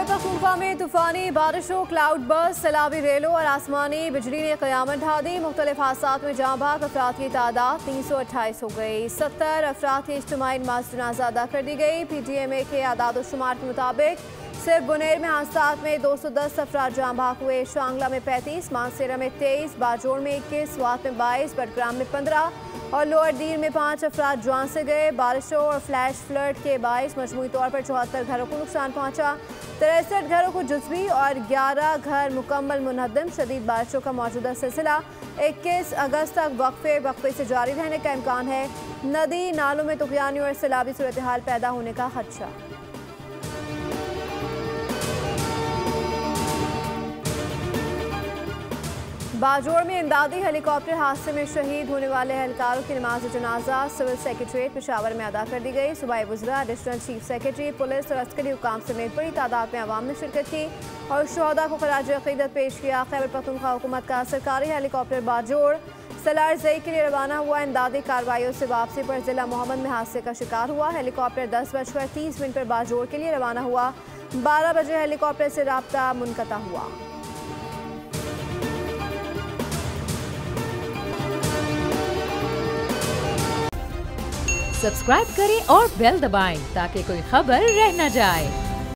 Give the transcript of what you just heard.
खैबर पख्तूनख्वा में तूफानी बारिशों, क्लाउड बर्स्ट, सैलाबी रेलों और आसमानी बिजली ने क़यामत ढा दी। मुख्तलिफ हादसात में जाँ बाग अफराद की तादाद 328 हो गई। 70 अफराद की इज्तिमाई नमाज जनाजा अदा कर दी गई। PTMA के आदाद शुमार के मुताबिक सिर्फ बुनेर में हादसात में 210 अफराद जाँ बाग हुए। शांगला में 35, मानसेरा में 23, बाजोड़ में 21, स्वात में 22, बडग्राम में 15 और लोअर दीर में 5 अफराद जान से गए। बारिशों और फ्लैश फ्लड के बायस मजमूई तौर पर 74 घरों को नुकसान पहुंचा। 63 घरों को जुज़वी और 11 घर मुकम्मल मुनहदम। शदीद बारिशों का मौजूदा सिलसिला 21 अगस्त तक वक्फे से जारी रहने का इम्कान है। नदी नालों में तुग़यानी और सैलाबी सूरत हाल पैदा होने का खदशा। बाजोड़ में इमदादी हेलीकॉप्टर हादसे में शहीद होने वाले एहलकारों की नमाज जनाजा सिविल सेक्रेटरीट पेशावर में अदा कर दी गई। सूबाई वज़रा, एडिशनल चीफ सेक्रेटरी, पुलिस और अस्करी हुकाम समेत बड़ी तादाद में अवाम ने शिरकत की और शहदा को खराज अक़ीदत पेश किया। खैबर पख्तूनख्वा हुकूमत का सरकारी हेलीकॉप्टर बाजोड़ सलार ज़ई के लिए रवाना हुआ। इमदादी कार्रवाइयों से वापसी पर जिला मोहम्मद में हादसे का शिकार हुआ। हेलीकॉप्टर 10:30 पर बाजोड़ के लिए रवाना हुआ। 12 बजे हेलीकॉप्टर से राब्ता मुनक़ता हुआ। सब्सक्राइब करें और बेल दबाएं ताकि कोई खबर रह न जाए।